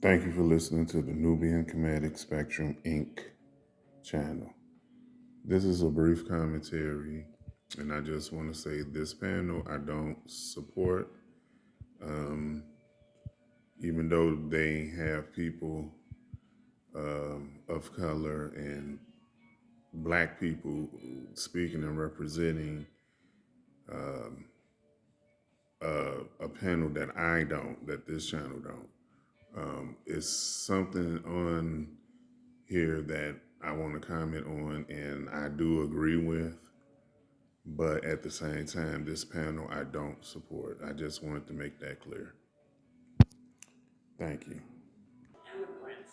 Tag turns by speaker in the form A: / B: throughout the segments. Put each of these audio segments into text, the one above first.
A: Thank you for listening to the Nubian Comedic Spectrum Inc. channel. This is a brief commentary, and I just want to say this panel I don't support, um, even though they have people of color and black people speaking and representing a panel that this channel don't. It's something on here that I want to comment on, and I do agree with, but at the same time, this panel I don't support. I just wanted to make that clear. Thank you.
B: Immigrants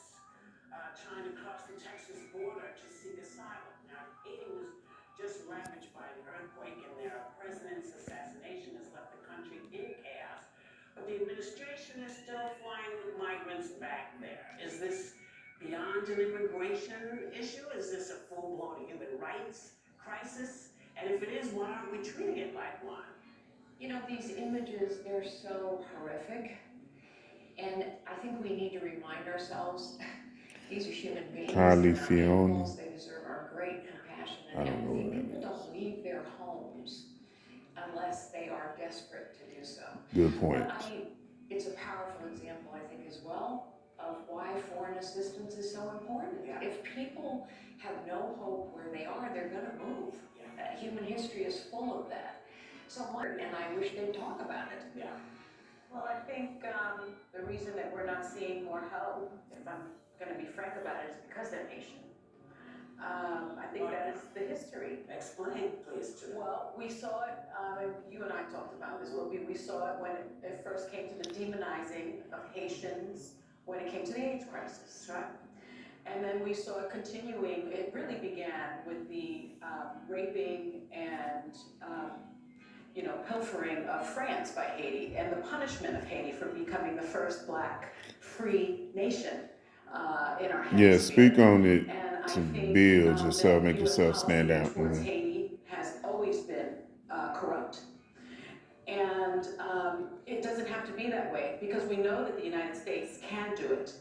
B: trying to cross the Texas border to seek asylum. Now, Haiti was just ravaged by an earthquake, and their president's assassination has left the country in chaos. But the administration is still flying migrants back there. Is this beyond an immigration issue? Is this a full-blown human rights crisis? And if it is, why aren't we treating it like one?
C: You know, these images, they're so horrific. And I think we need to remind ourselves these are human beings.
A: Kylie
C: They're not
A: Fiona.
C: animals. They deserve our great compassion and empathy. People don't leave their homes unless they are desperate to do so.
A: Good point.
C: It's a powerful example, I think, as well, of why foreign assistance is so important.
B: Yeah.
C: If people have no hope where they are, they're going to move.
B: Yeah.
C: Human history is full of that. And I wish they'd talk about it.
B: Yeah.
D: Well, I think the reason that we're not seeing more help, if I'm going to be frank about it, is because they're Haitian. I think that is the history.
B: Explain, please, to them.
D: Well, we saw it, and you and I talked about this, we saw it when it first came to the demonizing of Haitians, when it came to the AIDS crisis, right? And then we saw it continuing. It really began with the raping and pilfering of France by Haiti, and the punishment of Haiti for becoming the first black free nation in our hemisphere.
A: Yeah, speak on it
D: And
A: to
D: I think,
A: build yourself, make
D: that
A: yourself
D: US
A: stand
D: policy
A: out.
D: towards Haiti has always been corrupt. And it doesn't have to be that way, because we know that the United States can do it.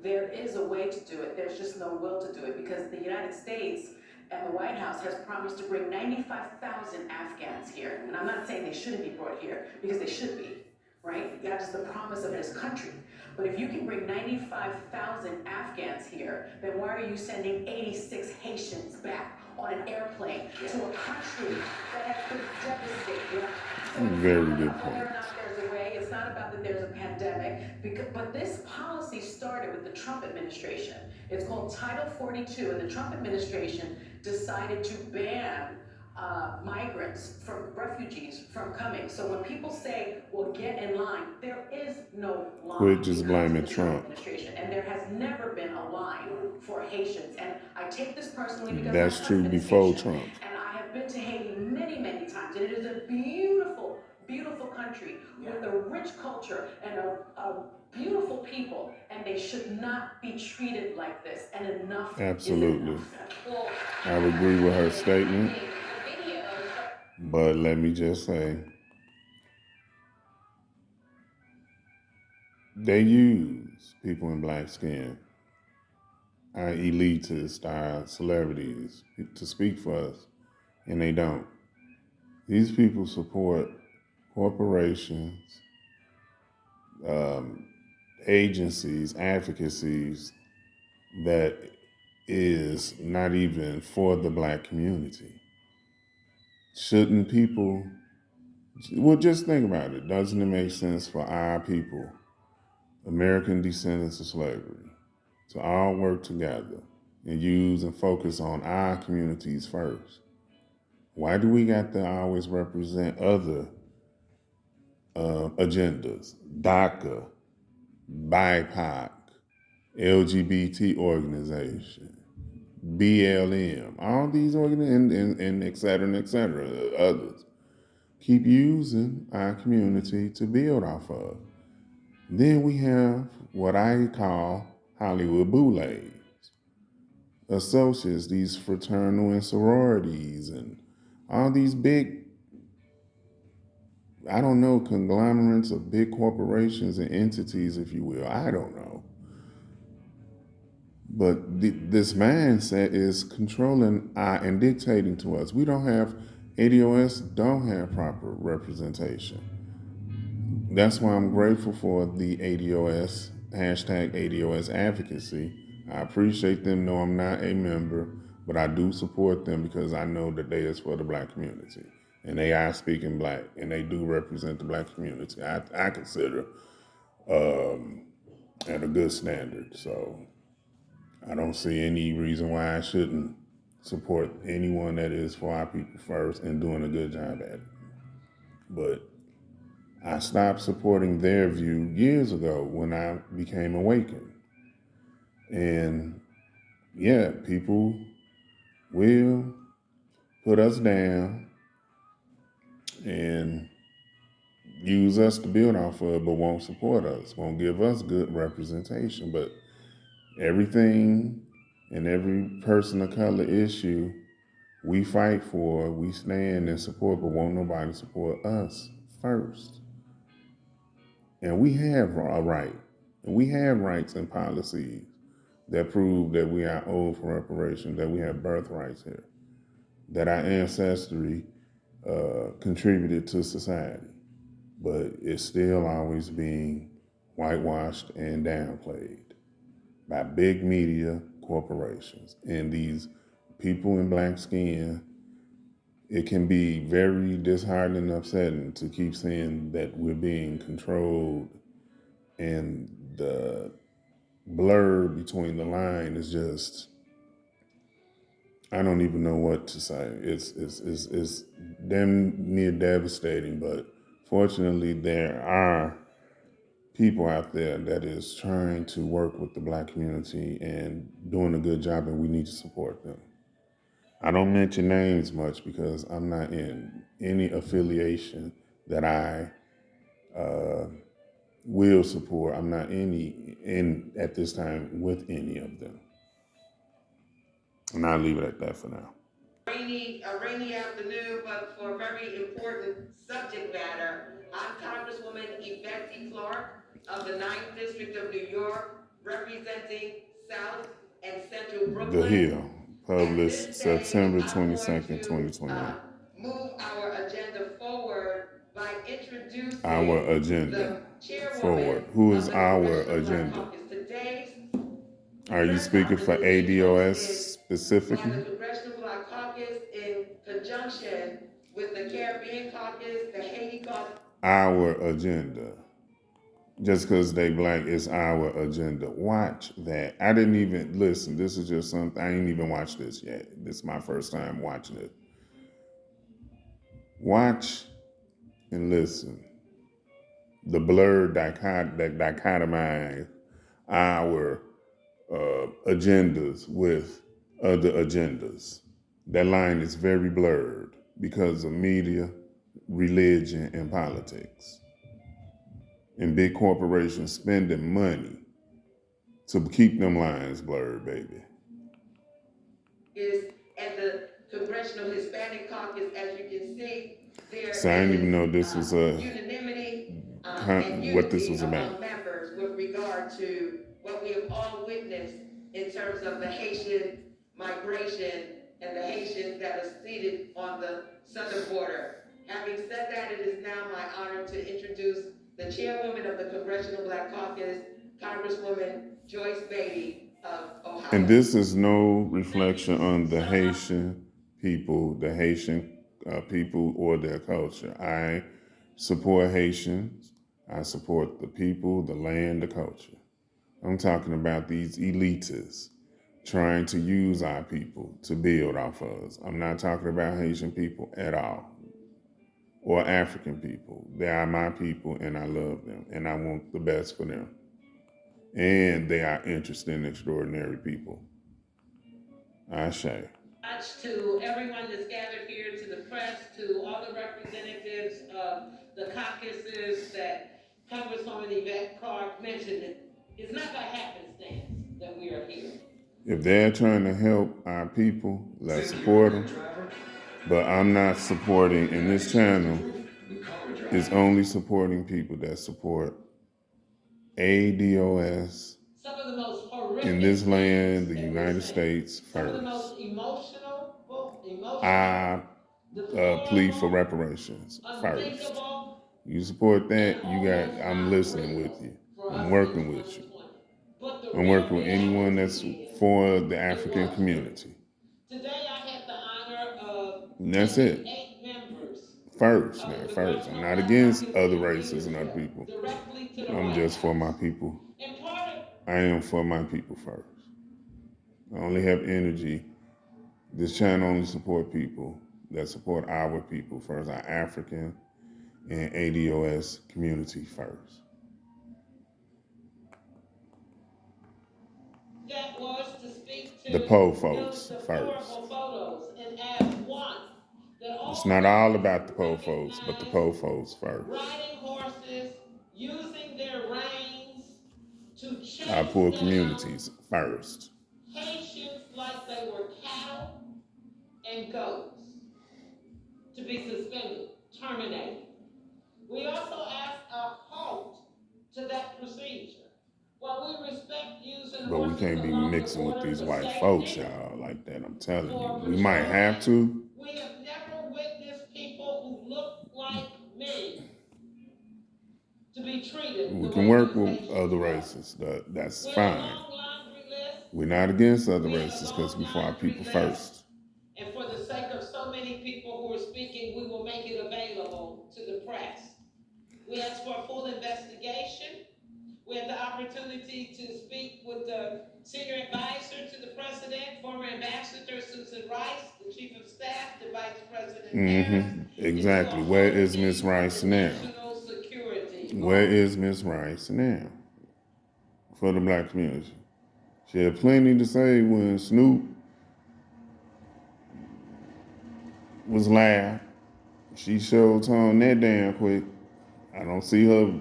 D: There is a way to do it. There's just no will to do it, because the United States and the White House has promised to bring 95,000 Afghans here. And I'm not saying they shouldn't be brought here, because they should be, right? That is the promise of this country. But if you can bring 95,000 Afghans here, then why are you sending 86 Haitians back on an airplane to a country that has been devastated?
A: Very good point.
D: Whether or not there's a way, it's not about that there's a pandemic, but this policy started with the Trump administration. It's called Title 42, and the Trump administration decided to ban migrants, refugees from coming. So when people say, well, get in line, there is no line.
A: Quit just blaming Trump.
D: And there has never been a line for Haitians. And I take this personally because
A: that's true before
D: Haitian.
A: Trump.
D: And I have been to Haiti many, many times. And it is a beautiful, beautiful country with a rich culture and a beautiful people, and they should not be treated like this. And enough.
A: Absolutely.
D: Is enough.
A: I would agree with her statement, but let me just say, they use people in black skin, our elitists, our celebrities, to speak for us, and they don't. These people support corporations, agencies, advocacies that is not even for the black community. Shouldn't people, well, just think about it. Doesn't it make sense for our people, American descendants of slavery, to all work together and use and focus on our communities first? Why do we got to always represent other agendas? DACA, BIPOC, LGBT organization, BLM, all these organizations, and et cetera, others. Keep using our community to build off of. Then we have what I call Hollywood boulets, associates, these fraternal and sororities, and all these big, I don't know, conglomerates of big corporations and entities, if you will. I don't know. But this mindset is controlling and dictating to us. We don't have, ADOS don't have proper representation. That's why I'm grateful for the ADOS, hashtag ADOS advocacy. I appreciate them. No, I'm not a member, but I do support them because I know that they is for the black community. And they are speaking black, and they do represent the black community. I consider at a good standard. So I don't see any reason why I shouldn't support anyone that is for our people first and doing a good job at it. But I stopped supporting their view years ago when I became awakened. And yeah, people will put us down and use us to build off of, but won't support us, won't give us good representation. But everything and every person of color issue we fight for, we stand and support, but won't nobody support us first. And we have a right, and we have rights and policies that prove that we are owed for reparations, that we have birthrights here, that our ancestry contributed to society. But it's still always being whitewashed and downplayed by big media corporations. And these people in black skin, it can be very disheartening and upsetting to keep saying that we're being controlled, and the blur between the line is just, I don't even know what to say. It's damn near devastating, but fortunately there are people out there that is trying to work with the black community and doing a good job, and we need to support them. I don't mention names much because I'm not in any affiliation that I will support. I'm not in at this time with any of them. And I'll leave it at that for now.
E: A rainy afternoon, but for a very important subject matter. I'm Congresswoman Yvette T. Clarke of the 9th District of New York, representing South and Central Brooklyn.
A: The Hill, published September 22nd, 2021.
E: Move our agenda forward by introducing
A: our agenda forward. Who is our agenda? Are you speaking for ADOS specifically?
E: The Congressional Black Caucus, in conjunction with the Caribbean Caucus, the Haiti Caucus.
A: Our agenda. Just because they black is our agenda. Watch that. I didn't even listen. This is just something. I ain't even watched this yet. This is my first time watching it. Watch and listen. The blurred that dichotomize our agendas with other agendas. That line is very blurred because of media, religion, and politics. And big corporations spending money to keep them lines blurred, baby.
E: And the Congressional Hispanic Caucus, as you can see, there
A: so I didn't even know this was
E: unanimity and
A: what this was about.
E: Among members with regard to what we have all witnessed in terms of the Haitian migration and the Haitians that are seated on the southern border. Having said that, it is now my honor to introduce the chairwoman of the Congressional Black Caucus, Congresswoman Joyce Beatty of Ohio.
A: And this is no reflection on the Haitian people, or their culture. I support Haitians. I support the people, the land, the culture. I'm talking about these elitists trying to use our people to build off of us. I'm not talking about Haitian people at all, or African people. They are my people, and I love them, and I want the best for them. And they are interesting, extraordinary people. Ashe.
B: To everyone that's gathered here, to the press, to all the representatives of the caucuses that Congresswoman Yvette Clarke mentioned, it's not by happenstance that we are here.
A: If they're trying to help our people, let's support them. But I'm not supporting, in this channel, is only supporting people that support ADOS
B: Some of the most horrific
A: in this land, the United States,
E: some of the
A: first.
E: most emotional,
A: I plea for
E: deplorable,
A: reparations first.
E: unthinkable,
A: You support
E: and
A: that?
E: almost
A: I'm
E: not
A: listening with
E: real
A: you.
E: for
A: I'm
E: us in
A: working with you.
E: 2020. But the
A: I'm
E: real
A: working with anyone that's
E: reality is,
A: for the
E: it
A: African
E: was.
A: community.
E: Today I had the honor of
A: And that's
E: taking
A: it.
E: 8 members
A: First,
E: of
A: now,
E: the
A: first. I'm
E: Congressional
A: not
E: Black
A: against
E: Caucus
A: other
E: in
A: races and other
E: leadership
A: people.
E: directly to the
A: I'm
E: White
A: just for
E: House.
A: my people.
E: And part of
A: I am for my people first. I only have energy. This channel only support people that support our people first, our African and ADOS community first.
E: that was to speak to
A: The Po
E: those
A: folks first.
E: deplorable photos and ask one, that
A: It's
E: all
A: not all about the Po
E: Americans
A: folks, but the
E: recognize
A: Po folks first.
E: riding horses, using their reins to chase
A: Our poor
E: down
A: communities first.
E: Haitians like they were cattle and goats, to be suspended, terminated. We also ask a halt to that procedure. While we respect using
A: But we
E: horses
A: can't be
E: along the
A: mixing with
E: border
A: these
E: for
A: white
E: safety,
A: folks, y'all, like that. I'm telling
E: for
A: you. We might have to.
E: we have never witnessed people who look like me to be treated
A: We
E: the
A: can
E: way
A: work
E: these
A: with
E: Haitians
A: other
E: were.
A: races. That's
E: We have a
A: fine.
E: long laundry list.
A: We're not against other
E: We have a
A: races because
E: long
A: we for our
E: laundry
A: people
E: list.
A: first.
E: And for the sake of so many people who are speaking, we will make it available to the press. We ask for a full investigation. We had the opportunity to speak with the senior advisor to the president, former Ambassador Susan Rice, the chief of staff to Vice President Harris.
A: Exactly. Where is Miss Rice now?
E: National Security.
A: Where is Miss Rice now? For the black community. She had plenty to say when Snoop was live. She showed on that damn quick. I don't see her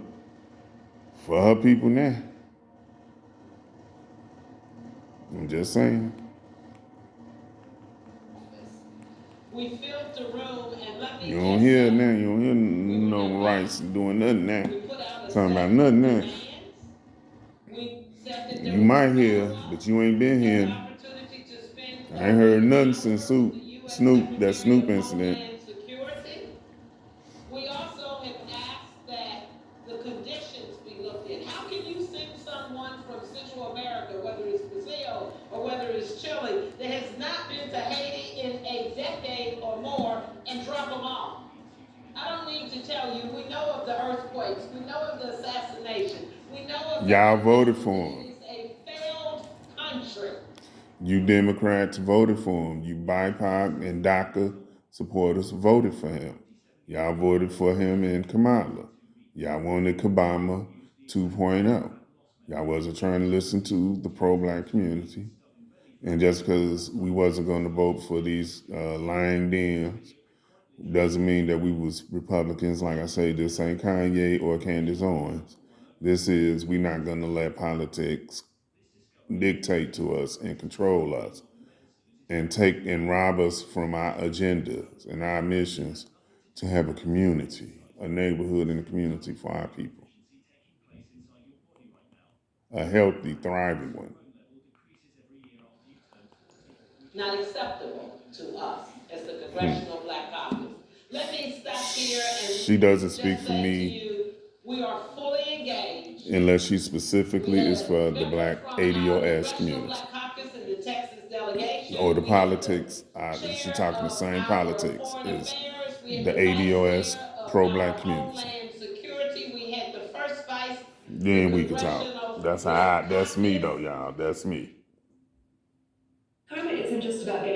A: for her people now. I'm just saying.
E: We filled the room, and let me
A: You don't
E: just
A: hear
E: say,
A: now. You don't hear no Rice doing nothing now.
E: we put out a
A: Talking
E: set
A: about
E: of
A: nothing now.
E: demands. We said that there
A: You
E: was
A: might
E: a
A: hear,
E: follow-up.
A: but you ain't been
E: We had the
A: here.
E: opportunity to spend
A: I ain't heard nothing
E: hours
A: since
E: with the U.S.
A: Snoop, that
E: Secretary
A: Snoop
E: of
A: incident.
E: Homeland Security. We also have asked that the conditions be looked at. How can you send someone from Central America, whether it's Brazil or whether it's Chile, that has not been to Haiti in a decade or more and drop them off? I don't need to tell you, we know of the earthquakes, we know of the assassination, we know of
A: Y'all voted for him.
E: It is a failed country.
A: You Democrats voted for him. You BIPOC and DACA supporters voted for him. Y'all voted for him and Kamala. Y'all wanted Kabama 2.0. Y'all wasn't trying to listen to the pro-black community. And just because we wasn't going to vote for these lying Dems doesn't mean that we was Republicans. Like I say, this ain't Kanye or Candace Owens. This is, we're not going to let politics dictate to us and control us and take and rob us from our agendas and our missions to have a community, a neighborhood and a community for our people. A healthy, thriving one.
E: Not acceptable to us as the Congressional Black Caucus. Let me stop here and
A: She doesn't speak
E: just
A: for
E: say
A: me
E: to you, we are fully engaged.
A: unless she specifically is for the black ADOS community.
E: Black Caucus and the Texas delegation.
A: Or the politics, she talking the same politics as the ADOS pro-black community.
E: Security. We had the first vice.
A: Then we can talk. That's me though, y'all. That's me.